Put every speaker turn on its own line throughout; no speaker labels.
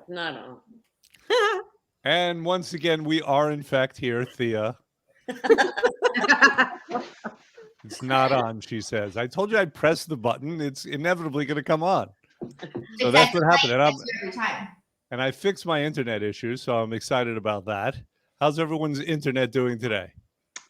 not on.
And once again, we are in fact here, Thea. It's not on, she says. I told you I'd press the button. It's inevitably going to come on. So that's what happened. And I fixed my internet issues, so I'm excited about that. How's everyone's internet doing today?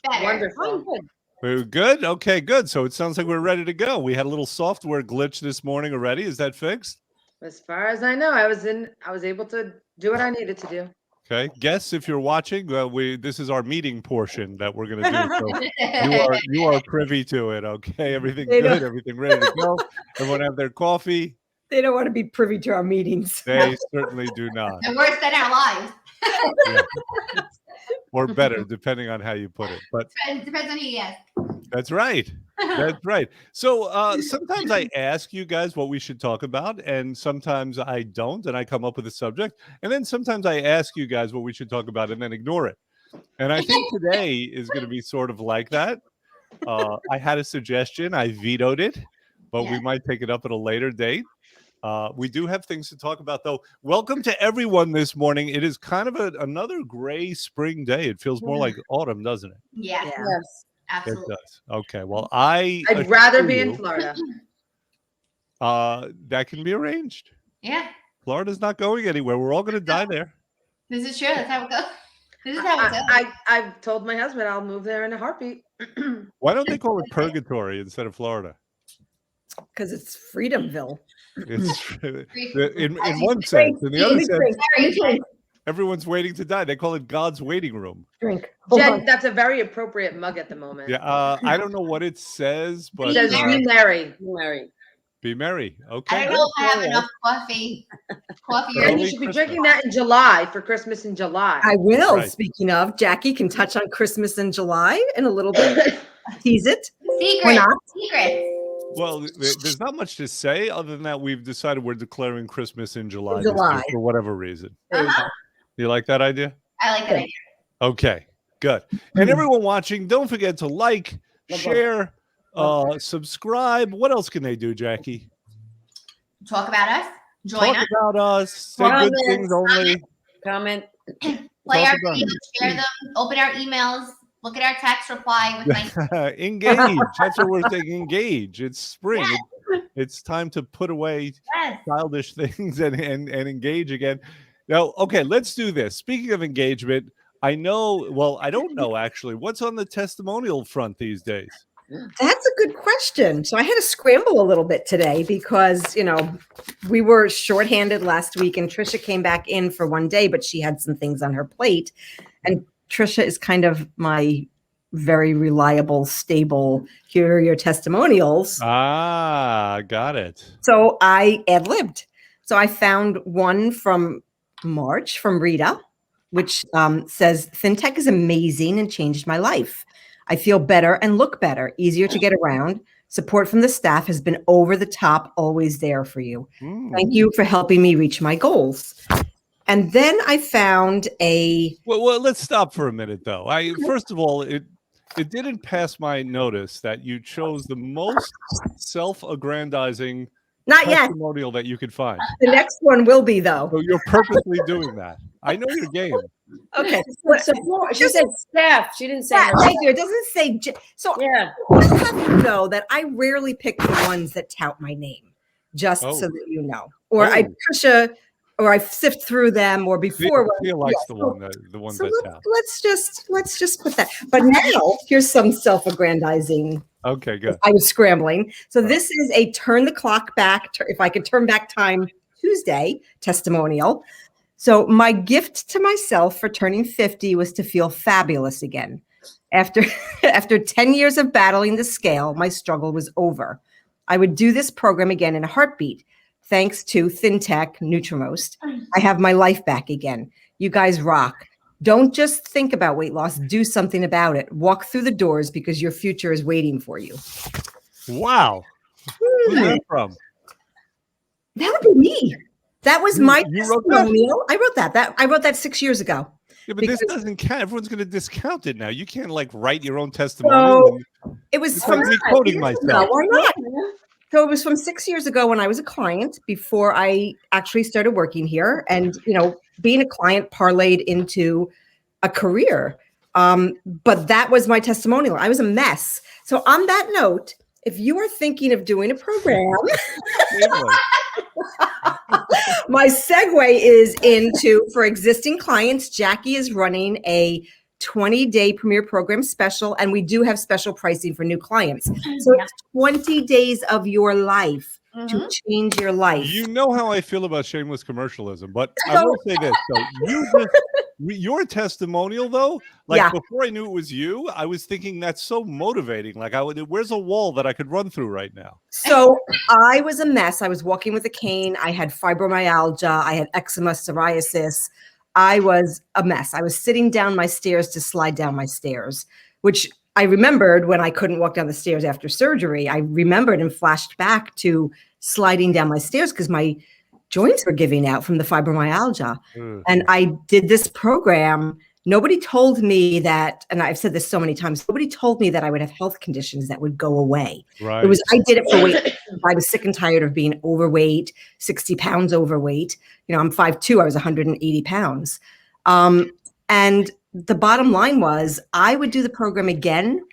Better.
Wonderful.
We're good? Okay, good. So it sounds like we're ready to go. We had a little software glitch this morning already. Is that fixed?
As far as I know, I was able to do what I needed to do.
Okay. Guests, if you're watching, this is our meeting portion that we're going to do. So you are privy to it. Okay. Everything good. Everything ready to go. Everyone have their coffee.
They don't want to be privy to our meetings.
They certainly do not.
And worse than our lives.
Yeah. Or better, depending on how you put it. But
it depends on who you ask.
That's right. That's right. So sometimes I ask you guys what we should talk about, and sometimes I don't, and I come up with a subject. And then sometimes I ask you guys what we should talk about and then ignore it. And I think today is going to be sort of like that. I had a suggestion. I vetoed it, but we might take it up at a later date. We do have things to talk about, though. Welcome to everyone this morning. It is kind of another gray spring day. It feels more like autumn, doesn't it?
Yeah.
Yes.
Absolutely.
It does. Okay. Well,
I'd rather be in Florida.
That can be arranged.
Yeah.
Florida's not going anywhere. We're all going to die there.
This is true. That's how it goes. This is how it goes.
I've told my husband I'll move there in a heartbeat.
Why don't they call it Purgatory instead of Florida?
Because it's Freedomville.
It's in one sense. In the other sense, everyone's waiting to die. They call it God's waiting room.
Drink.
Jen, that's a very appropriate mug at the moment.
Yeah, I don't know what it says, but
it says be merry.
Be merry. Okay.
I don't know if I have enough coffee.
And you should be drinking that in July for Christmas in July.
I will. Right. Speaking of, Jackie can touch on Christmas in July in a little bit. Tease it.
Secret.
Well, there's not much to say other than that we've decided we're declaring Christmas in July. For whatever reason. You like that idea?
I like that idea.
Okay, good. And everyone watching, don't forget to like, share, subscribe. What else can they do, Jackie?
Talk about us. Join us.
Talk about us. Say good things only.
Comment.
Play our videos. Share them. Open our emails. Look at our text reply with my
engage. That's what we're saying. Engage. It's spring. Yes. It's time to put away childish things and engage again. Now, okay, let's do this. Speaking of engagement, I don't know actually. What's on the testimonial front these days?
That's a good question. So I had to scramble a little bit today because, we were shorthanded last week and Trisha came back in for one day, but she had some things on her plate. And Trisha is kind of my very reliable, stable, here are your testimonials.
Ah, got it.
So I ad-libbed. So I found one from March from Rita, which says, FinTech is amazing and changed my life. I feel better and look better, easier to get around. Support from the staff has been over the top, always there for you. Thank you for helping me reach my goals. And then I found
Well, let's stop for a minute, though. First of all, it didn't pass my notice that you chose the most self-aggrandizing testimonial that you could find.
The next one will be, though.
So you're purposely doing that. I know your game.
Okay.
She said staff. She didn't say.
Thank you. It doesn't say. So yeah. Just have you know that I rarely pick the ones that tout my name, just so that you know. Or I sift through them, or before.
She likes the one that
let's just put that. But now here's some self-aggrandizing.
Okay, good.
I was scrambling. So this is a turn the clock back. If I could turn back time Tuesday testimonial. So my gift to myself for turning 50 was to feel fabulous again. After 10 years of battling the scale, my struggle was over. I would do this program again in a heartbeat. Thanks to FinTech Nutrimost, I have my life back again. You guys rock. Don't just think about weight loss. Do something about it. Walk through the doors because your future is waiting for you.
Wow. Who's that from?
That would be me. That was my testimonial. I wrote that. I wrote that 6 years ago.
Yeah, but this doesn't count. Everyone's going to discount it now. You can't write your own testimonial.
So it was from
me quoting myself.
No, why not? So it was from 6 years ago when I was a client before I actually started working here. And, being a client parlayed into a career. But that was my testimonial. I was a mess. So on that note, if you are thinking of doing a program, my segue is into, for existing clients, Jackie is running a 20-day Premier Program special, and we do have special pricing for new clients. So it's 20 days of your life to change your life.
You know how I feel about shameless commercialism, but I will say this. So your testimonial, though, before I knew it was you, I was thinking that's so motivating. Like, where's a wall that I could run through right now?
So I was a mess. I was walking with a cane. I had fibromyalgia. I had eczema, psoriasis. I was a mess. I was sitting down my stairs to slide down my stairs, which I remembered when I couldn't walk down the stairs after surgery. I remembered and flashed back to sliding down my stairs because my joints were giving out from the fibromyalgia. And I did this program. Nobody told me that, and I've said this so many times, nobody told me that I would have health conditions that would go away.
Right.
I did it for weight. I was sick and tired of being overweight, 60 pounds overweight. I'm 5'2", I was 180 pounds. And the bottom line was I would do the program again.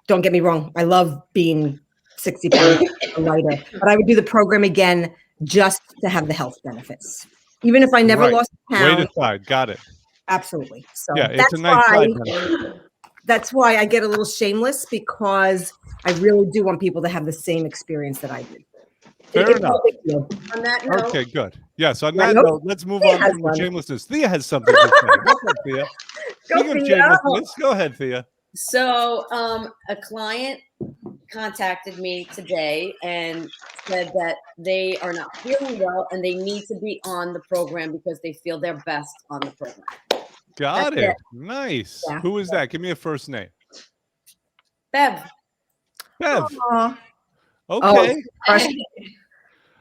Don't get me wrong. I love being 60 pounds lighter, but I would do the program again just to have the health benefits. Even if I never lost a pound.
Weight aside, got it.
Absolutely. So
yeah, it's a nice side benefit.
That's why I get a little shameless, because I really do want people to have the same experience that I did.
Fair enough.
On that note,
Okay, good. Yes, on that note, let's move on from the shamelessness. Thea has something to say. What's up, Thea? Speaking of shamelessness, go ahead, Thea.
So a client contacted me today and said that they are not feeling well and they need to be on the program because they feel their best on the program.
Got it. Nice.
Yeah.
Who is that? Give me a first name.
Bev.
Bev.
Aww.
Okay.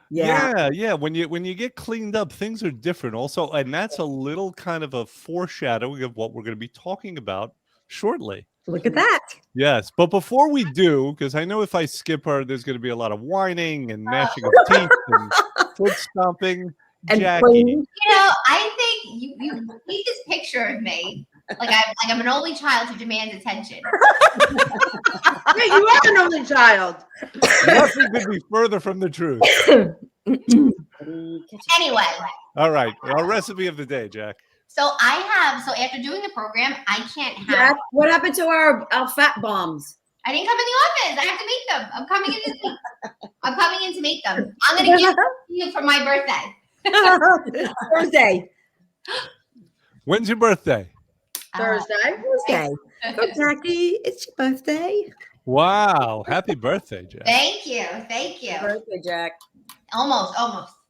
Yeah.
When you get cleaned up, things are different also, and that's a little kind of a foreshadowing of what we're going to be talking about shortly.
Look at that.
Yes, but before we do, because I know if I skip her, there's going to be a lot of whining and gnashing of teeth and foot stomping.
And
Jackie.
I think you need this picture of me like I'm an only child who demands attention.
Hey, you are an only child.
Nothing could be further from the truth.
Anyway.
All right, our recipe of the day, Jack.
So after doing the program, I can't have.
Jack, what happened to our fat bombs?
I didn't come in the office. I have to make them. I'm coming in to make them. I'm going to give them to you for my birthday.
Thursday.
When's your birthday?
Thursday.
Go, Jackie. It's your birthday.
Wow. Happy birthday, Jack.
Thank you.
Birthday, Jack.
Almost.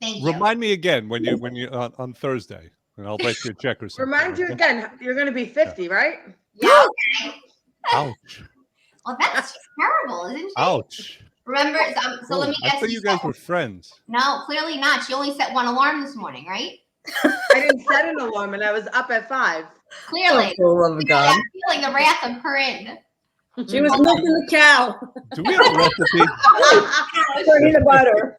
Thank you.
Remind me again when you on Thursday, and I'll write you a check or something.
Remind you again, you're going to be 50, right?
Yeah.
Ouch.
Well, that's terrible, isn't she?
Ouch.
Remember, so let me guess.
I thought you guys were friends.
No, clearly not. She only set one alarm this morning, right?
I didn't set an alarm and I was up at 5.
Clearly.
Oh, love of God.
I'm feeling the wrath of Corinne.
She was milking the cow.
Do we have a recipe?
Turning the butter.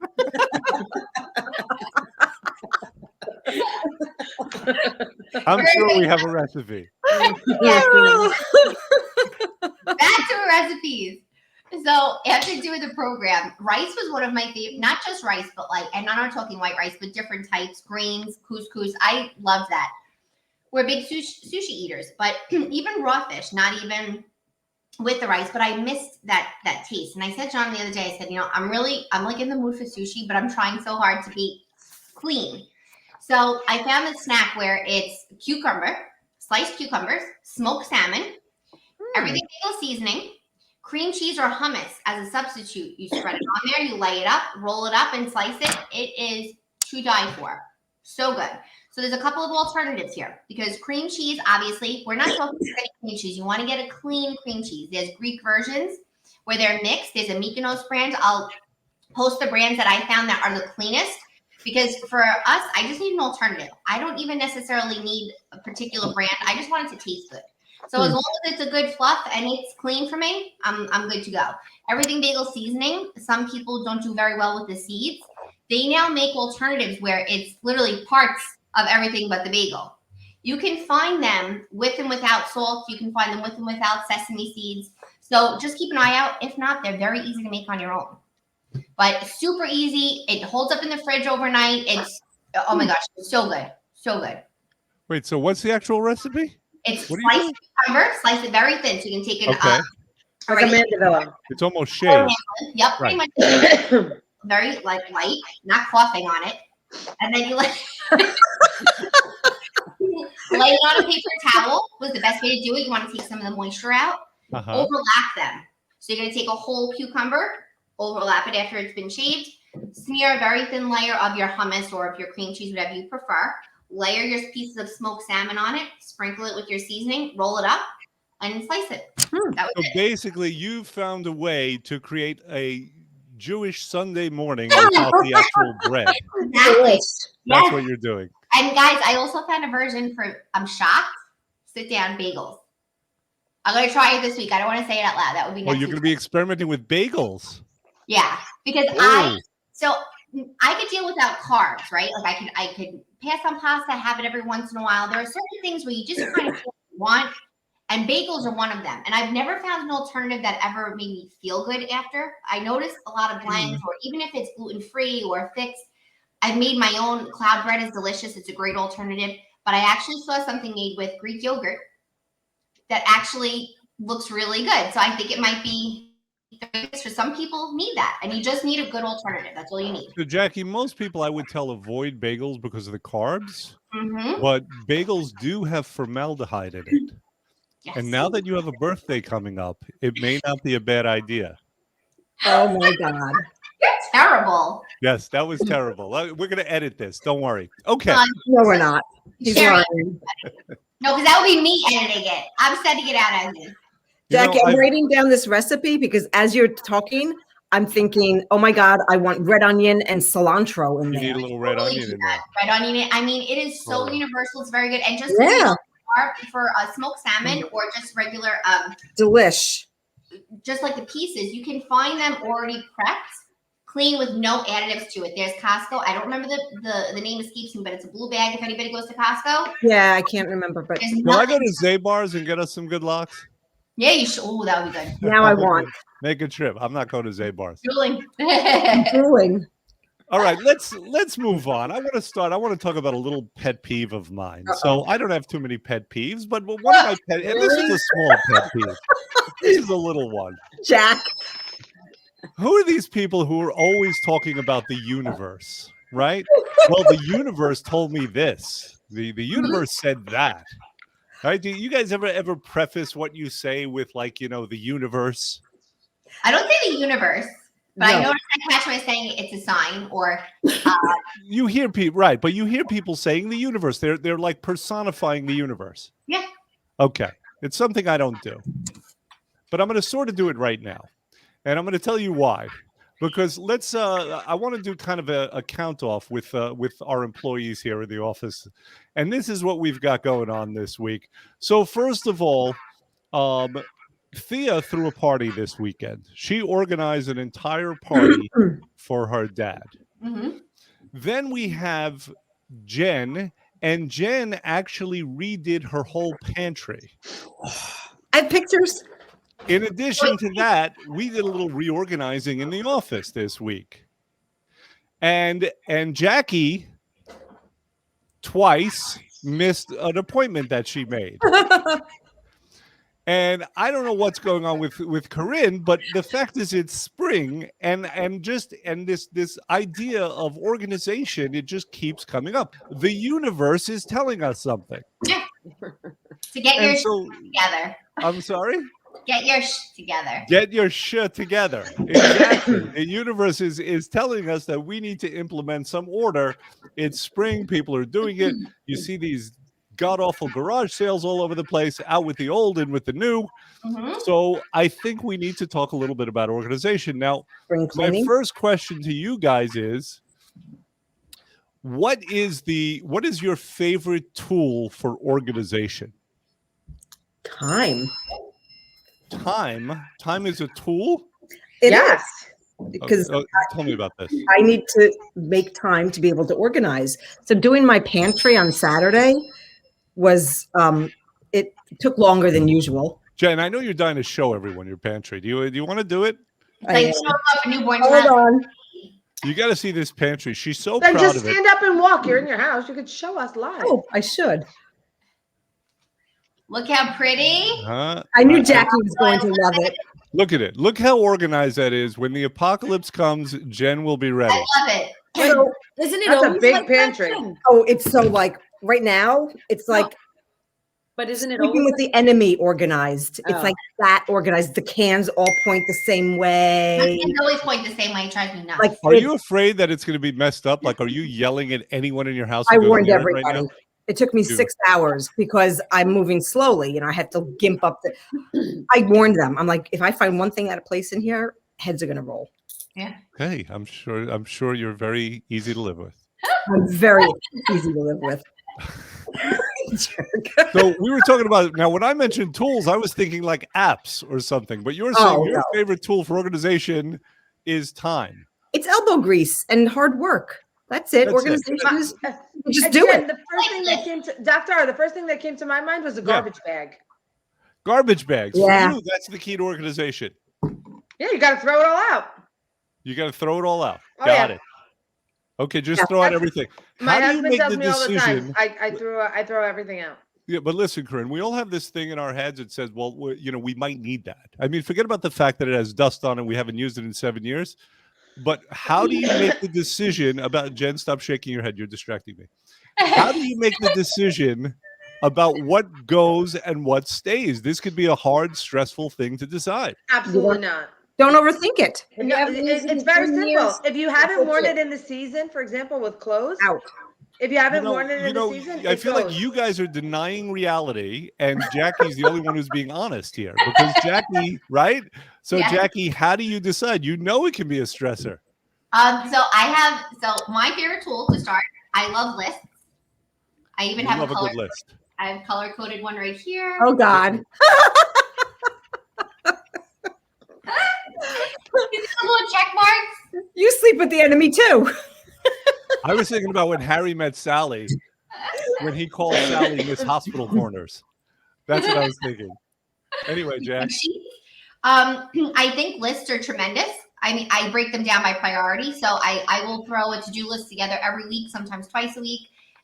I'm sure we have a recipe.
Back to recipes. So after doing the program, rice was one of my favorite, not just rice, but and I'm not talking white rice, but different types, greens, couscous. I love that. We're big sushi eaters, but even raw fish, not even with the rice, but I missed that taste. And I said to John the other day, I said, I'm like in the mood for sushi, but I'm trying so hard to be clean. So I found this snack where it's sliced cucumbers, smoked salmon, everything bagel seasoning, cream cheese or hummus as a substitute. You spread it on there, you lay it up, roll it up, and slice it. It is to die for. So good. So there's a couple of alternatives here because cream cheese, obviously, we're not talking about cream cheese. You want to get a clean cream cheese. There's Greek versions where they're mixed. There's a Mykonos brand. I'll post the brands that I found that are the cleanest because for us, I just need an alternative. I don't even necessarily need a particular brand. I just want it to taste good. So as long as it's a good fluff and it's clean for me, I'm good to go. everything bagel seasoning. Some people don't do very well with the seeds. They now make alternatives where it's literally parts of everything but the bagel. You can find them with and without salt. You can find them with and without sesame seeds. So just keep an eye out. If not, they're very easy to make on your own. But super easy. It holds up in the fridge overnight. It's, oh my gosh, it's so good. So good.
Wait, so what's the actual recipe?
It's
What do you
sliced cucumber, slice it very thin. So you can take an
Okay.
a
Like a
regular-
mandevilla.
It's almost shaved.
Yep, pretty
Right.
much very like light, not coughing on it. And then you lay it on a paper towel was the best way to do it. You want to take some of the moisture out, overlap them. So you're going to take a whole cucumber, overlap it after it's been shaved, smear a very thin layer of your hummus or of your cream cheese, whatever you prefer. Layer your pieces of smoked salmon on it, sprinkle it with your seasoning, roll it up, and slice it. That was
So
it.
basically, you found a way to create a Jewish Sunday morning without the actual bread.
Exactly.
That's
Yes.
what you're doing.
And guys, I also found a version for I'm shocked. Sit down bagels. I'm gonna try it this week. I don't want to say it out loud. That would be
Well,
next
you're
week.
going to be experimenting with bagels.
Yeah, because
Oh.
I could deal without carbs, right? Like I could pass on pasta, have it every once in a while. There are certain things where you just kind of want, and bagels are one of them. And I've never found an alternative that ever made me feel good after. I noticed a lot of blends, or even if it's gluten free or fixed. I've made my own. Cloud bread is delicious. It's a great alternative. But I actually saw something made with Greek yogurt that actually looks really good. So I think it might be for some people need that, and you just need a good alternative. That's all you need.
So, Jackie, most people I would tell avoid bagels because of the carbs,
Mm-hmm.
but bagels do have formaldehyde in it.
Yes.
And now that you have a birthday coming up, it may not be a bad idea.
Oh my God.
You're terrible.
Yes, that was terrible. We're going to edit this. Don't worry. Okay.
No, we're not. He's
Sherry,
lying.
no, because that would be me editing it. I'm sending it out as is.
You know,
Jackie, I'm
I've-
writing down this recipe because as you're talking, I'm thinking, oh my God, I want red onion and cilantro in
You need
there.
a little red
Totally
onion
do
in there.
that. Red onion. I mean, it is so
Oh.
universal. It's very good. And just
Yeah.
so you know, for smoked salmon or just regular,
Delish.
just like the pieces, you can find them already prepped, clean with no additives to it. There's Costco. I don't remember the name escapes me, but it's a blue bag. If anybody goes to Costco,
Yeah, I can't remember, but
there's
Will I
nothing.
go to Zabar's and get us some good locks?
Yeah, you should. Oh, that would be good.
now I want.
Make a trip. I'm not going to Zabar's.
Julie.
I'm drooling.
All right, let's move on. I want to talk about a little pet peeve of mine. So I don't have too many pet peeves, but one of my pet, and this is a small pet peeve. This is a little one.
Jack.
Who are these people who are always talking about the universe, right? Well, the universe told me this. The universe said that. Right? Do you guys ever preface what you say with, like, the universe?
I don't say the universe, but
No.
I noticed I catch myself saying it's a sign or
You hear people, right? But you hear people saying the universe. They're like personifying the universe.
Yeah.
Okay, it's something I don't do, but I'm going to sort of do it right now, and I'm going to tell you why. Because let's. I want to do kind of a count off with our employees here in the office, and this is what we've got going on this week. So first of all, Thea threw a party this weekend. She organized an entire party for her dad.
Mhm.
Then we have Jen, and Jen actually redid her whole pantry.
I have pictures.
In addition to that, we did a little reorganizing in the office this week. And Jackie twice missed an appointment that she made. And I don't know what's going on with Corinne, but the fact is it's spring and this idea of organization, it just keeps coming up. The universe is telling us something.
To get your
And
shit
so
together.
I'm sorry?
Get your shit together.
Get your shit together. Exactly. The universe is telling us that we need to implement some order. It's spring. People are doing it. You see these god-awful garage sales all over the place, out with the old and with the new.
Mhm.
So I think we need to talk a little bit about organization. Now,
Spring
my
cleaning.
first question to you guys is, what is your favorite tool for organization?
Time.
Time is a tool?
It
Yes.
is, because
Tell me about this.
I need to make time to be able to organize. So doing my pantry on Saturday was it took longer than usual.
Jen, I know you're dying to show everyone your pantry. Do you want to do it?
It's like showing off a newborn
Hold
child.
on.
You got to see this pantry. She's so
Then
proud
just
of it.
stand up and walk. You're in your house. You could show us live.
Oh, I should.
Look how pretty.
Huh?
I knew Jackie was going to love it.
Look at it. Look how organized that is. When the apocalypse comes, Jen will be ready.
I love it.
So,
Isn't it
That's a
always
big
like that,
pantry.
Jen?
oh, it's so like right now, it's like
But isn't it
sleeping
always
with the enemy organized. It's
Oh.
like that organized. The cans all point the same
My
way.
kids always point the same way. It drives me nuts.
Like
Are
it's-
you afraid that it's going to be messed up? Like, are you yelling at anyone in your house?
I
who goes
warned
near it right
everybody.
now?
It took me
Dude.
6 hours because I'm moving slowly. You know, I have to gimp up the. I warned them. I'm like, if I find one thing out of place in here, heads are gonna roll.
Okay, I'm sure you're very easy to live with.
I'm very easy to live with. Jerk.
So we were talking about now. When I mentioned tools, I was thinking like apps or something. But you're saying
Oh,
your
no.
favorite tool for organization is time.
It's elbow grease and hard work. That's it.
That's it.
Organization is just do
Again,
it.
the first thing that came to Dr. R, the first thing that came to my mind was a garbage bag.
Garbage bags.
Yeah.
For you, that's the key to organization.
Yeah, you got to throw it all out.
You got to throw it all out.
Oh,
Got
yeah.
it. Okay, just
Yeah,
throw out
that's-
everything.
My
How do you
husband
make
tells
the
me all the
decision?
time. I throw everything out.
Yeah, but listen, Corinne, we all have this thing in our heads that says, well, we might need that. I mean, forget about the fact that it has dust on it. We haven't used it in 7 years. But how do you make the decision about, Jen, stop shaking your head. You're distracting me. How do you make the decision about what goes and what stays? This could be a hard, stressful thing to decide.
Absolutely not.
Don't overthink it.
If you
No,
haven't used it
it's
in
very
10
simple.
years,
If you haven't worn
legit.
it in the season, for example, with clothes,
Out.
if you haven't worn it in the season,
I
it
feel like
goes.
you guys are denying reality, and Jackie's the only one who's being honest here. Because Jackie, right? So,
Yeah.
Jackie, how do you decide? You know it can be a stressor.
So my favorite tool to start, I love lists. I even
You
have
love
a
a
color.
good list.
I have color coded one right here.
Oh God.
These are little check marks.
You sleep with the enemy too.
I was thinking about when Harry met Sally, when he called Sally Miss Hospital Corners. That's what I was thinking. Anyway, Jack.
I think lists are tremendous. I mean, I break them down by priority. So I will throw a to-do list together every week, sometimes twice a week.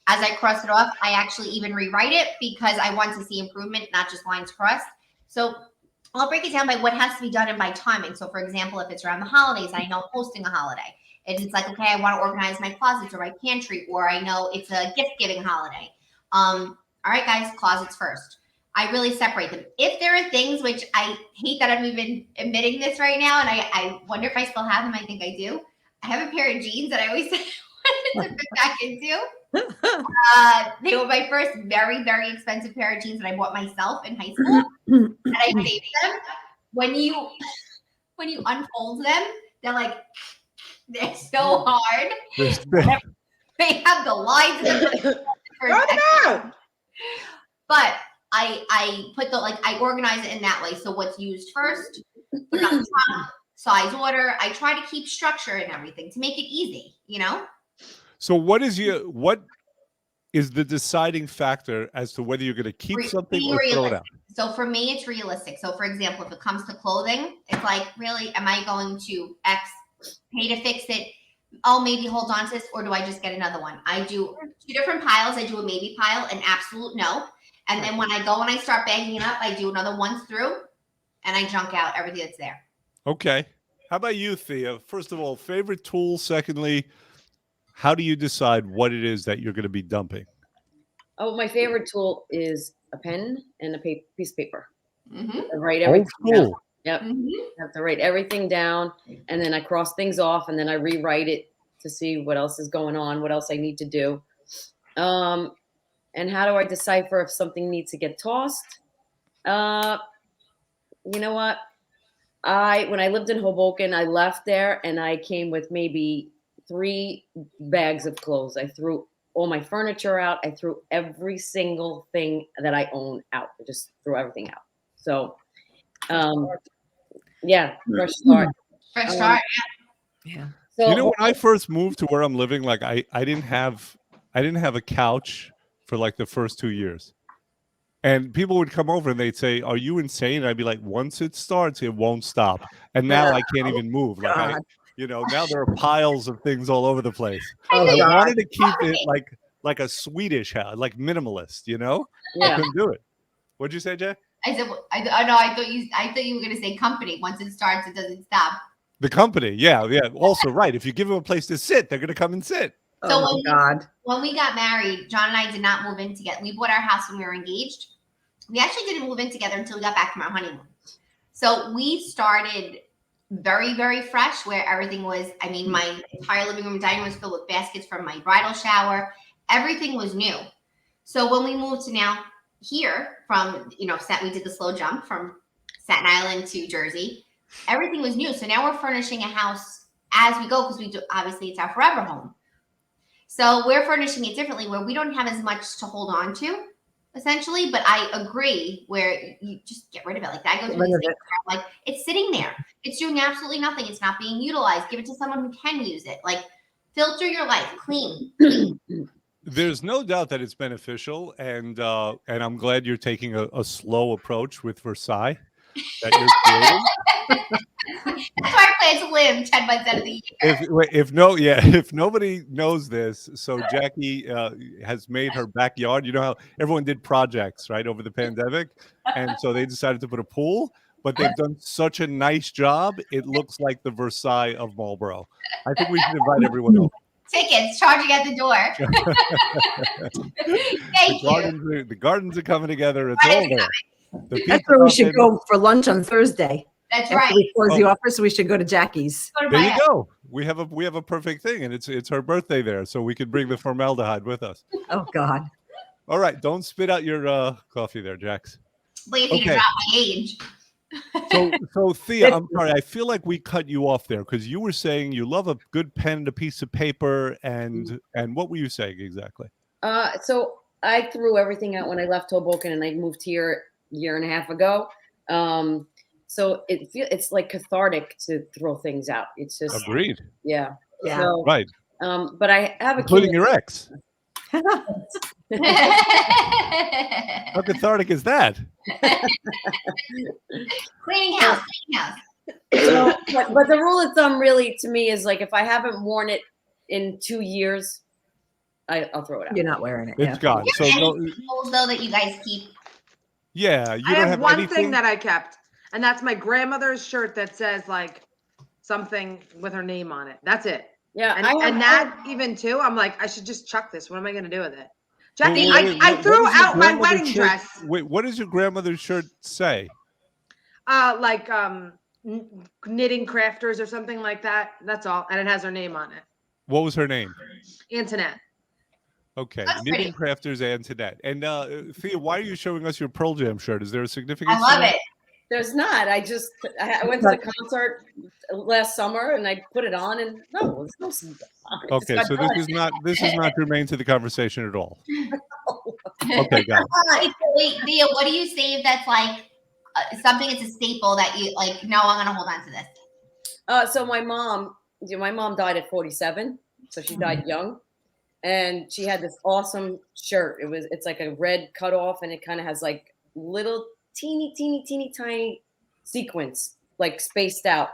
As I cross it off, I actually even rewrite it because I want to see improvement, not just lines crossed. So I'll break it down by what has to be done and by timing. So for example, if it's around the holidays, I know I'm hosting a holiday. And it's like, okay, I want to organize my closets or my pantry, or I know it's a gift giving holiday. All right, guys, closets first. I really separate them. If there are things which I hate that I'm even admitting this right now, and I wonder if I still have them, I think I do. I have a pair of jeans that I always wanted to fit back into. They were my first very, very expensive pair of jeans that I bought myself in high school. And I saved them. When you unfold them, they're so hard. They have the lines in them.
Throw them out.
But I put I organize it in that way. So what's used first, put it on the top, size order. I try to keep structure and everything to make it easy,
So what is the deciding factor as to whether you're going to keep something or throw it out?
So for me, it's realistic. So for example, if it comes to clothing, it's like, really, am I going to pay to fix it? Oh, maybe hold on to this, or do I just get another one? I do 2 different piles. I do a maybe pile, an absolute no. And then when I go and I start bagging it up, I do another once through and I junk out everything that's there.
Okay. How about you, Thea? First of all, favorite tool. Secondly, how do you decide what it is that you're going to be dumping?
Oh, my favorite tool is a pen and a piece of paper.
Mm-hmm.
I write everything down.
Cool.
Yep.
Mm-hmm.
I have to write everything down, and then I cross things off, and then I rewrite it to see what else is going on, what else I need to do. And how do I decipher if something needs to get tossed? You know what? When I lived in Hoboken, I left there and I came with maybe 3 bags of clothes. I threw all my furniture out. I threw every single thing that I own out. I just threw everything out. So, yeah, fresh start.
For sure.
Yeah.
So
You know, when I first moved to where I'm living, like I didn't have a couch for like the first 2 years. And people would come over and they'd say, "Are you insane?" And I'd be like, "Once it starts, it won't stop." And now I can't even move. Like
God.
now there are piles of things all over the place.
Oh,
I
God.
wanted to keep it like a Swedish house, like minimalist, I
yeah.
couldn't do it. What'd you say, Jay?
I said, no, I thought you were going to say company. Once it starts, it doesn't stop.
The company, yeah. Also, right. If you give them a place to sit, they're gonna come and sit.
So
Oh, my God.
when we got married, John and I did not move in together. We bought our house when we were engaged. We actually didn't move in together until we got back from our honeymoon. So we started very, very fresh, where everything was, my entire living room and dining room was filled with baskets from my bridal shower. Everything was new. So when we moved to now here from, we did the slow jump from Staten Island to Jersey. Everything was new. So now we're furnishing a house as we go, because obviously it's our forever home. So we're furnishing it differently, where we don't have as much to hold on to, essentially. But I agree, where you just get rid of it. Like I go through this thing where I'm like, it's sitting there. It's doing absolutely nothing. It's not being utilized. Give it to someone who can use it. Like, filter your life, clean.
There's no doubt that it's beneficial, and I'm glad you're taking a slow approach with Versailles that you're creating.
That's where I plan to live 10 months out of the year.
If nobody knows this, so Jackie has made her backyard. You know how everyone did projects, right, over the pandemic, and so they decided to put a pool, but they've done such a nice job. It looks like the Versailles of Marlborough. I think we should invite everyone over.
Tickets charging at the door. Thank you.
The gardens are coming together. It's all there.
That's where we should go for lunch on Thursday.
That's
After
right.
we close the office, we should go to Jackie's.
Go to
There
my
you
house.
go. We have a perfect thing, and it's her birthday there, so we could bring the formaldehyde with us.
Oh, God.
All right, don't spit out your coffee there, Jax.
Wait for you to drop my age.
So Thea, I'm sorry. I feel like we cut you off there because you were saying you love a good pen and a piece of paper, and what were you saying exactly?
So I threw everything out when I left Hoboken and I moved here a year and a half ago. So it's like cathartic to throw things out. It's just
Agreed.
Yeah.
Yeah.
So,
Right.
But I have a
Including
kid.
your ex. How cathartic is that?
Cleaning house.
So, but the rule of thumb really to me is like if I haven't worn it in 2 years, I'll throw it out.
You're not wearing it.
It's gone. So
Any
no,
rules though that you guys keep?
yeah, you
I
don't
have
have
one
anything.
thing that I kept, and that's my grandmother's shirt that says like something with her name on it. That's it.
Yeah.
And that even too, I'm like, I should just chuck this. What am I going to do with it? Jackie,
Wait,
I
what
threw
does your
out my
grandmother's
wedding
shirt-
dress.
Wait, what does your grandmother's shirt say?
Knitting crafters or something like that. That's all. And it has her name on it.
What was her name?
Antoinette.
Okay,
That's
Knitting Crafters Antoinette. And Thea, why are you showing us your Pearl Jam shirt? Is there a significance?
I love
to that?
it.
There's not. I went to the concert last summer and I put it on and no, there's no. It's
Okay,
got
so
done.
this is not germane to the conversation at all. Okay, got it.
Wait, Thea, what do you say that's like something that's a staple that you like? No, I'm gonna hold on to this.
So my mom died at 47, so she died young, and she had this awesome shirt. It's like a red cutoff, and it kind of has like little teeny tiny sequins, like spaced out.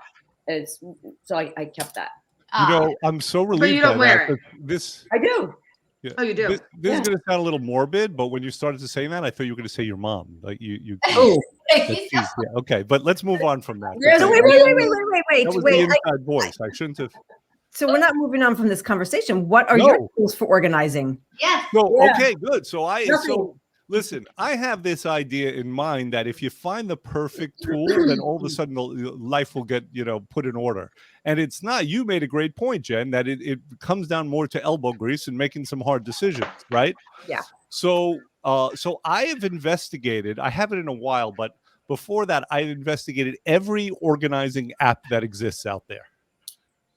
So I kept that.
You know, I'm so relieved.
you don't
by that,
wear it.
but This.
I do.
Yeah.
Oh, you do?
This is going to sound a little morbid, but when you started to say that, I thought you were going to say your mom. Like you.
Oh,
Yeah, okay, but let's move on from that.
There's
so
a
wait.
That was the
Wait,
inside voice. I shouldn't have.
so we're not moving on from this conversation. What are
No.
your rules for organizing?
Yes.
No,
Yeah.
okay, good. So
Nothing.
listen, I have this idea in mind that if you find the perfect tool, then all of a sudden life will get, put in order. And it's not, you made a great point, Jen, that it comes down more to elbow grease and making some hard decisions, right?
Yeah.
So I have investigated, I haven't in a while, but before that, I investigated every organizing app that exists out there.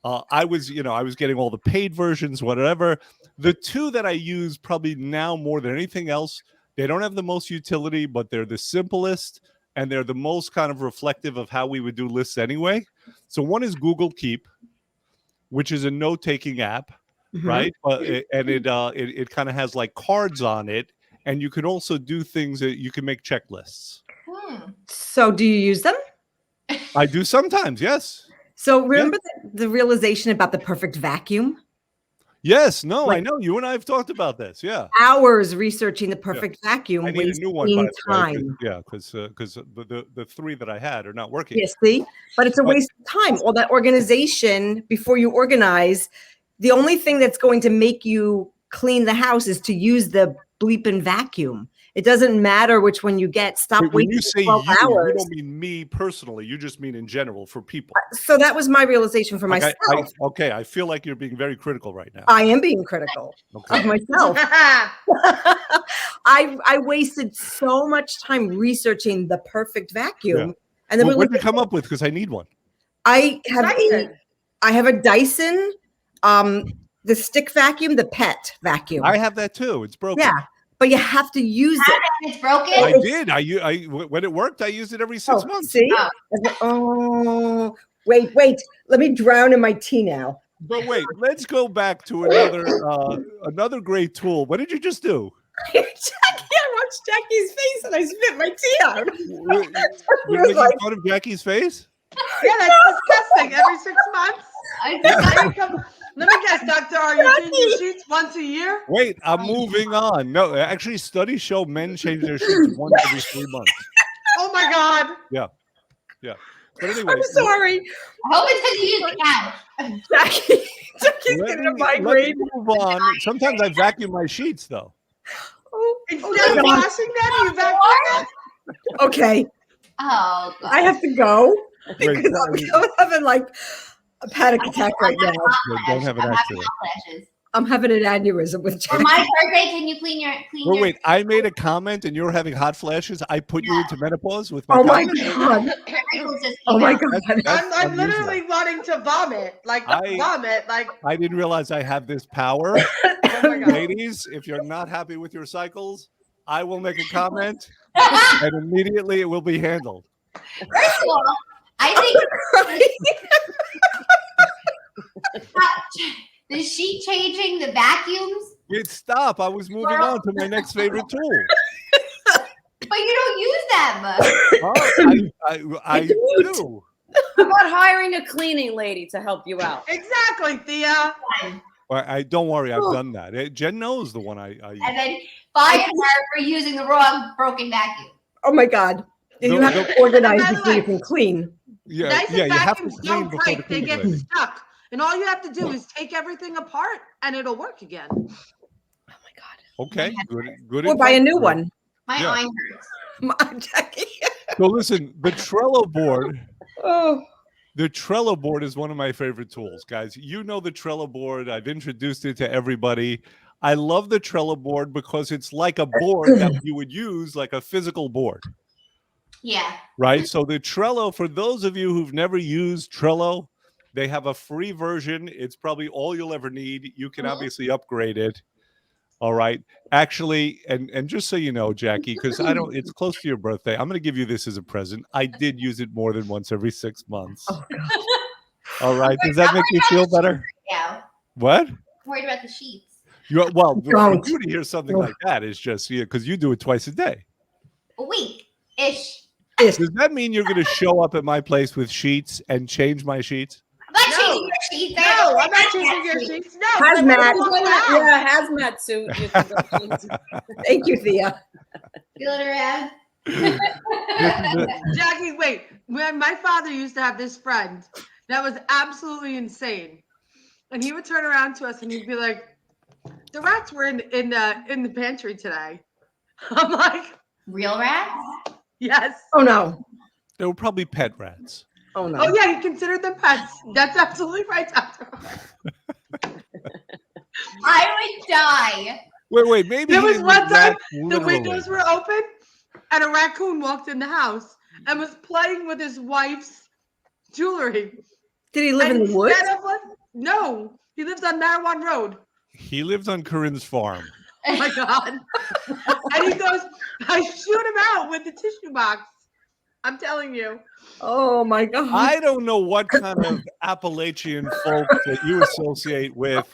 I was getting all the paid versions, whatever. The two that I use probably now more than anything else, they don't have the most utility, but they're the simplest and they're the most kind of reflective of how we would do lists anyway. So one is Google Keep, which is a note-taking app, right? It kind of has like cards on it, and you can also do things that you can make checklists.
So do you use them?
I do sometimes, yes.
So remember the realization about the perfect vacuum?
Yes, no,
Like-
I know. You and I have talked about this. Yeah.
Hours researching the perfect vacuum,
I need a
wasting
new one, by the way, 'cause-
time.
yeah, because the three that I had are not working.
Yeah, see? But it's a waste of time. All that organization before you organize, the only thing that's going to make you clean the house is to use the bleeping vacuum. It doesn't matter which one you get. Stop
Wait, when
wasting
you say
12
you
hours.
don't mean me personally. You just mean in general for people.
So that was my realization for
Like
myself.
okay, I feel like you're being very critical right now.
I am being critical
Okay.
of myself. I wasted so much time researching the perfect vacuum. And then
Well, what did you come up with? Because I need one.
I have
Dyson.
a Dyson, the stick vacuum, the pet vacuum.
I have that too. It's broken.
Yeah, but you have to use it.
It's broken.
I did. When it worked, I used it every 6 months.
See? Oh, wait. Let me drown in my tea now.
But wait, let's go back to another great tool. What did you just do?
Jackie, I watched Jackie's face and I spit my tea out.
You're making fun of Jackie's face?
Yeah, that's disgusting. Every 6 months.
I
Let me guess, Doctor, are you changing your sheets once a year?
Wait, I'm moving on. No, actually, studies show men change their sheets once every 3 months.
Oh my God.
Yeah. But anyway,
I'm sorry.
hope it says you use the couch.
Jackie's
let
getting a
me
migraine.
move on. Sometimes I vacuum my sheets, though.
Instead of
God.
washing them, you vacuum them?
Okay,
Oh, God.
I have to go
Wait,
because I'm having like a panic attack right now.
don't have an
I'm having
accident.
hot flashes.
I'm having an aneurysm with
For
Jackie.
my birthday, can you clean your
Wait, I made a comment and you're having hot flashes. I put you into menopause with my
Oh my
comment?
God.
wrinkles just
Oh
came
my
out.
God.
I'm
unusual.
literally wanting to vomit. Like,
I didn't realize I have this power.
oh my God.
Ladies, if you're not happy with your cycles, I will make a comment and immediately it will be handled.
First of all, I think the sheet changing, the vacuums,
Wait, stop. I was moving on to my next favorite tool.
but you don't use them.
Oh, I do.
How about hiring a cleaning lady to help you out?
Exactly, Thea.
I don't worry, I've done that. Jen knows the one I use.
And then fire her for using the wrong broken vacuum.
Oh my God. You have to organize
By the
before you
way,
can clean.
Yeah,
Dyson
you have to
vacuums
clean
don't
before the
break. They
cleaning
get
lady.
stuck. And all you have to do is take everything apart and it'll work again.
Oh my God.
Okay, good.
Or buy a
advice.
new one.
My
Yeah.
eye hurts.
Jackie.
So listen, the Trello board.
Oh.
The Trello board is one of my favorite tools, guys. You know the Trello board. I've introduced it to everybody. I love the Trello board because it's like a board that you would use, like a physical board,
Yeah.
right? So the Trello, for those of you who've never used Trello, they have a free version. It's probably all you'll ever need. You can obviously upgrade it. All right. Actually, and just so you know, Jackie, because it's close to your birthday, I'm going to give you this as a present. I did use it more than once every 6 months.
Oh, God.
All right. Does that make you feel better?
Yeah.
What?
I'm worried about the sheets.
Well, for
Don't.
you to hear something like that is just, because you do it twice a day.
A week-ish.
Does that mean you're going to show up at my place with sheets and change my sheets?
I'm not
No.
changing your sheets.
No, I'm not changing your sheets. No.
Hazmat.
Yeah, hazmat suit. You can go change.
Thank you, Thea.
Feel it around.
Jackie, wait. When my father used to have this friend that was absolutely insane. And he would turn around to us and he'd be like, the rats were in the pantry today. I'm like,
Real rats?
yes.
Oh, no.
They were probably pet rats.
Oh, no.
Oh yeah, he considered them pets. That's absolutely right, Doctor.
I would die.
Wait. Maybe
There
he
was
didn't
one
mean that
time the
literally.
windows were open and a raccoon walked in the house and was playing with his wife's jewelry.
Did he live
And
in the woods?
instead of no, he lives on Marijuana Road.
He lived on Corinne's farm.
Oh my God. And he goes, I shoot him out with the tissue box. I'm telling you.
Oh my God.
I don't know what kind of Appalachian folks that you associate with,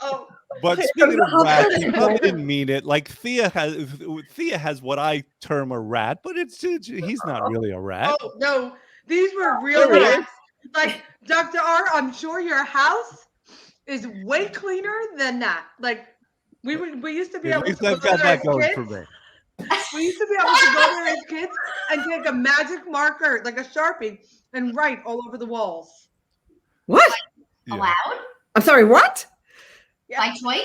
Oh,
but speaking of rats, you probably didn't mean it. Like Thea has what I term a rat, but he's not really a rat.
oh no, these were real
Really?
rats. Like Dr. R, I'm sure your house is way cleaner than that. Like we used to be
At
able
least
to go
I've got
there
that
as
going
kids.
for me.
We used to be able to go there as kids and take a magic marker, like a Sharpie, and write all over the walls.
What?
Yeah.
Allowed
I'm sorry, what?
by choice.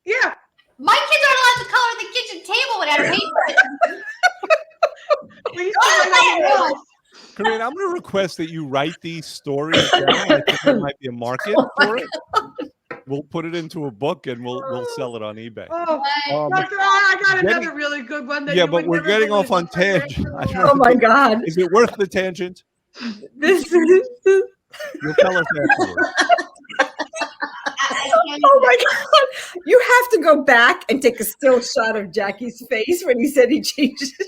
Yeah.
My kids aren't allowed to color the kitchen table without a paper.
We used to write on the walls.
Corinne, I'm going to request that you write these stories down. I think there might be a market for it. We'll put it into a book and we'll sell it on eBay.
Oh,
What?
Dr. R, I got
Getting-
another really good one. That
Yeah,
you
but
would
we're
never
getting off
believe.
on tangent. I don't know
Oh my
if it-
God.
Is it worth the tangent?
This is.
You'll tell us afterwards.
Oh my God. You have to go back and take a still shot of Jackie's face when he said he changed it.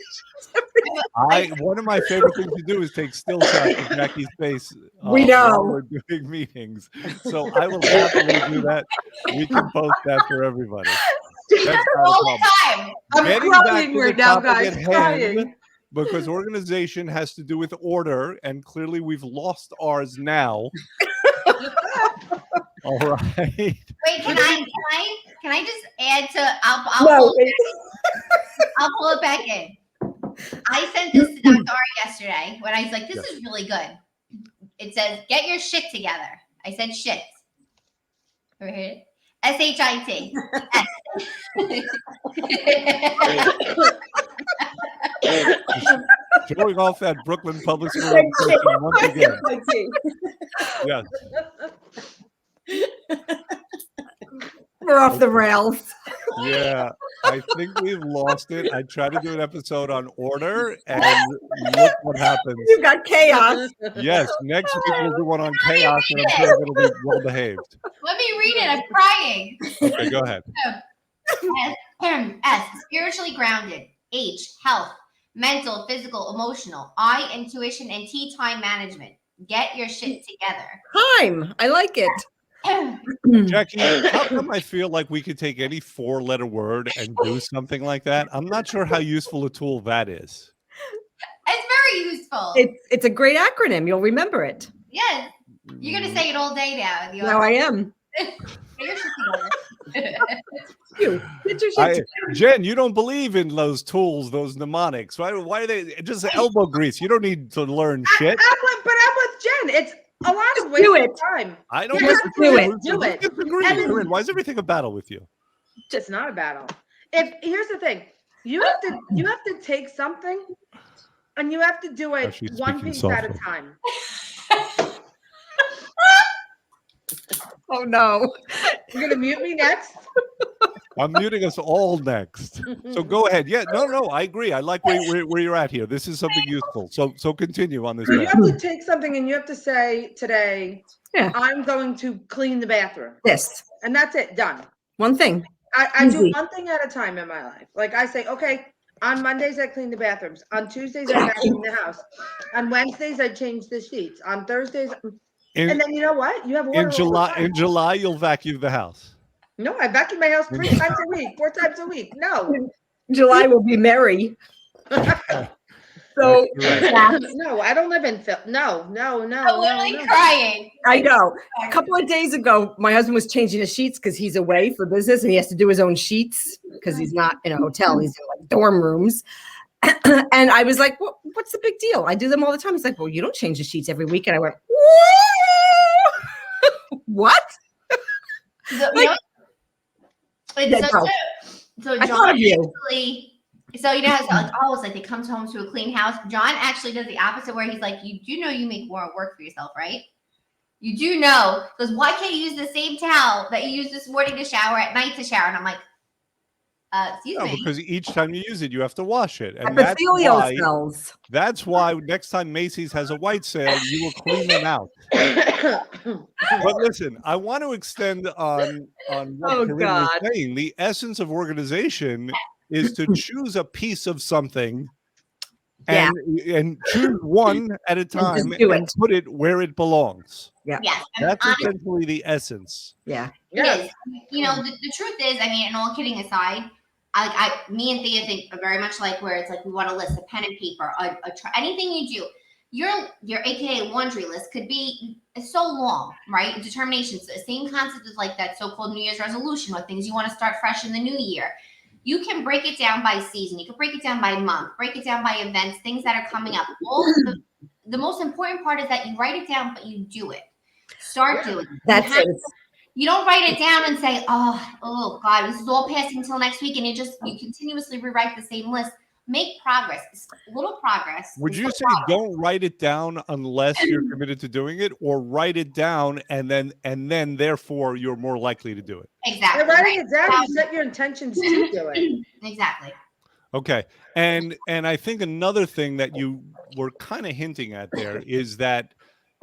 One of my favorite things to do is take still shots of Jackie's face.
We know.
While we're doing meetings. So I will happily do that. We can post that for everybody. That's not a
All
problem.
the time.
I'm
Getting back
crying
to the
right now,
topic
guys.
at hand,
Crying.
because organization has to do with order, and clearly we've lost ours now. All right.
Wait, can I just add to?
No,
I'll pull it back in. I sent this to Dr. R yesterday when I was like, "This is really good." It says, "Get your shit together." I said, "Shit." Ever heard it? SHIT.
Showing off that Brooklyn Public School impression once again. Yes.
We're off the rails.
Yeah, I think we've lost it. I tried to do an episode on order, and look what happens.
You got chaos.
Yes, next week we'll do one on chaos, and I'm sure it'll be well behaved.
Let me read it. I'm crying.
Okay, go ahead.
S, spiritually grounded. H, health, mental, physical, emotional. I, intuition, and T, time management. Get your shit together.
Time. I like it.
Jackie, how come I feel like we could take any 4-letter word and do something like that? I'm not sure how useful a tool that is.
It's very useful.
It's a great acronym. You'll remember it.
Yes. You're going to say it all day now. In the
Now I am.
Get your shit together.
You. Get your shit
Jen, you don't believe in those tools, those mnemonics. Why are they just elbow grease? You don't need to learn shit.
But I'm with Jen. It's a lot of
do
waste
it.
of time.
I don't
Just
disagree.
do it.
Do it.
Disagree.
And then-
Corinne, why is everything a battle with you?
It's not a battle. Here's the thing, you have to take something and you have to do it
she's
one
speaking
piece at a
softly.
time.
Oh no.
You're gonna mute me next.
I'm muting us all next. So go ahead. Yeah, no, I agree. I like where you're at here. This is something useful. So continue on this.
So you
path.
have to take something and you have to say today,
Yeah.
I'm going to clean the bathroom.
This.
And that's it, done.
One thing.
I do
Easy.
one thing at a time in my life. Like I say, okay, on Mondays I clean the bathrooms. On Tuesdays I vacuum the house. On Wednesdays I change the sheets. On Thursdays, and then you know what? You have order
In
all the
July,
time.
you'll vacuum the house.
No, I vacuum my house 3 times a week, 4 times a week. No,
July will be merry. So
That's correct.
no, I don't live in Phil. No.
I'm literally crying.
I know. A couple of days ago, my husband was changing the sheets because he's away for business and he has to do his own sheets because he's not in a hotel. He's in like dorm rooms. And I was like, what's the big deal? I do them all the time. He's like, well, you don't change the sheets every week. And I went, what?
So,
Like-
it's
no.
so
I thought
John
of you.
actually, so you know, how it's like always like they come home to a clean house. John actually does the opposite, where he's like, you do know you make more work for yourself, right? You do know, because why can't you use the same towel that you used this morning to shower, at night to shower? And I'm like, excuse
No,
me.
because each time you use it, you have to wash it. And that's
Epithelial
why,
cells.
that's why next time Macy's has a white sale, you will clean them out. But listen, I want to extend on what
Oh,
Corinne
God.
was saying. The essence of organization is to choose a piece of something and choose one at a time
do
and
it.
put it where it belongs.
Yes. And
That's
honestly,
essentially the essence.
Yeah.
it is. You know, the truth is, I mean, and all kidding aside, me and Thea think very much like where it's like we want a list, a pen and paper, anything you do. Your AKA laundry list could be so long, right? Determination. So the same concept as like that so-called New Year's resolution or things you want to start fresh in the new year. You can break it down by season. You can break it down by month, break it down by events, things that are coming up. All of the most important part is that you write it down, but you do it. Start doing it.
That's it.
You don't write it down and say, oh God, this is all passing until next week. And you continuously rewrite the same list. Make progress, little progress.
Would you say don't write it down unless you're committed to doing it, or write it down and then therefore you're more likely to do it?
Exactly.
By writing it down, you set your intentions to do it.
Exactly.
Okay. And I think another thing that you were kind of hinting at there is that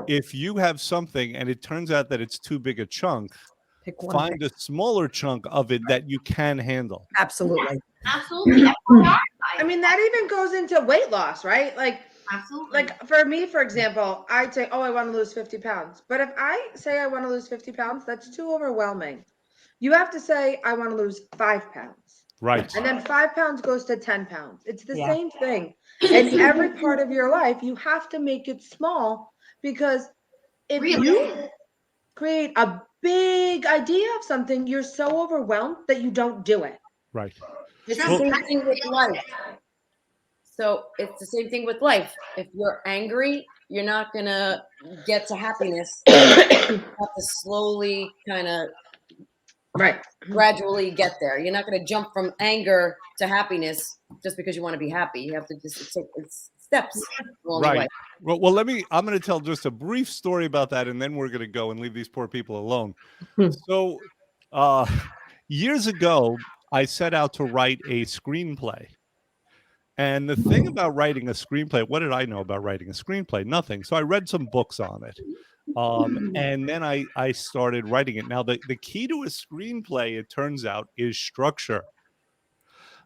if you have something and it turns out that it's too big a chunk,
Pick one.
find a smaller chunk of it that you can handle.
Absolutely.
Absolutely.
I mean, that even goes into weight loss, right? Like,
Absolutely.
like for me, for example, I'd say, I want to lose 50 pounds. But if I say I want to lose 50 pounds, that's too overwhelming. You have to say, I want to lose 5 pounds.
Right.
And then 5 pounds goes to 10 pounds. It's the
Yeah.
same thing. In every part of your life, you have to make it small, because if you create a big idea of something, you're so overwhelmed that you don't do it.
Right.
It's the same thing with life. So it's the same thing with life. If you're angry, you're not going to get to happiness. You have to slowly kind of gradually get there. You're not going to jump from anger to happiness just because you want to be happy. You have to just take steps along the way.
Well, I'm going to tell just a brief story about that, and then we're going to go and leave these poor people alone. So years ago, I set out to write a screenplay. And the thing about writing a screenplay, what did I know about writing a screenplay? Nothing. So I read some books on it. And then I started writing it. Now, the key to a screenplay, it turns out, is structure.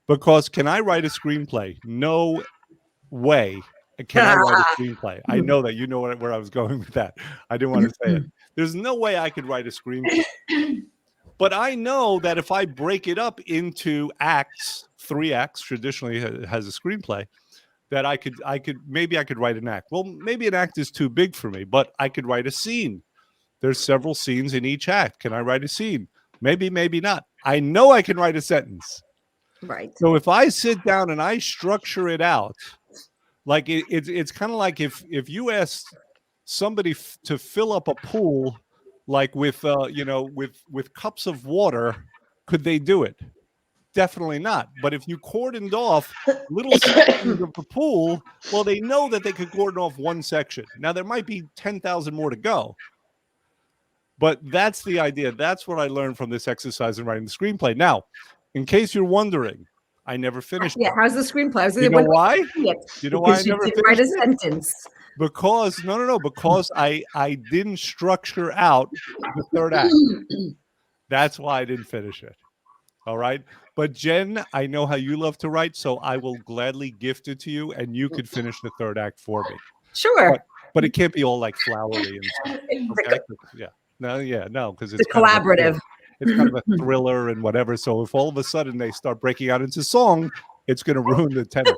Because can I write a screenplay? No way can I write a screenplay. I know that you know where I was going with that. I didn't want to say it. There's no way I could write a screenplay. But I know that if I break it up into acts, 3 acts, traditionally has a screenplay, that I could write an act. Well, maybe an act is too big for me, but I could write a scene. There's several scenes in each act. Can I write a scene? Maybe, maybe not. I know I can write a sentence.
Right.
So if I sit down and I structure it out, like it's kind of like if you asked somebody to fill up a pool, like with cups of water, could they do it? Definitely not. But if you cordoned off little sections of the pool, well, they know that they could cordon off one section. Now there might be 10,000 more to go, but that's the idea. That's what I learned from this exercise in writing the screenplay. Now, in case you're wondering, I never finished it.
How's the screenplay?
You know why? You know why I never finished
write a
it?
sentence.
Because because I didn't structure out the 3rd act. That's why I didn't finish it. All right. But Jen, I know how you love to write, so I will gladly gift it to you, and you could finish the 3rd act for me.
Sure.
But it can't be all like flowery and stuff. Okay? No, because it's
collaborative.
It's kind of a thriller and whatever. So if all of a sudden they start breaking out into song, it's going to ruin the tenor.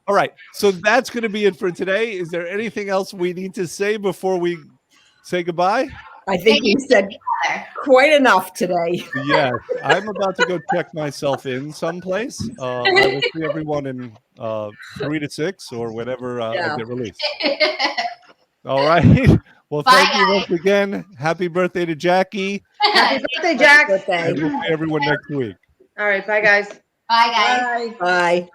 All right. So that's going to be it for today. Is there anything else we need to say before we say goodbye?
I think you said quite enough today.
Yes. I'm about to go check myself in someplace. I will see everyone in 3 to 6 or whenever I get released. All right. Well, thank you once again. Happy birthday to Jackie.
Happy birthday, Jack.
And we'll see everyone next week.
All right. Bye, guys.
Bye, guys.
Bye.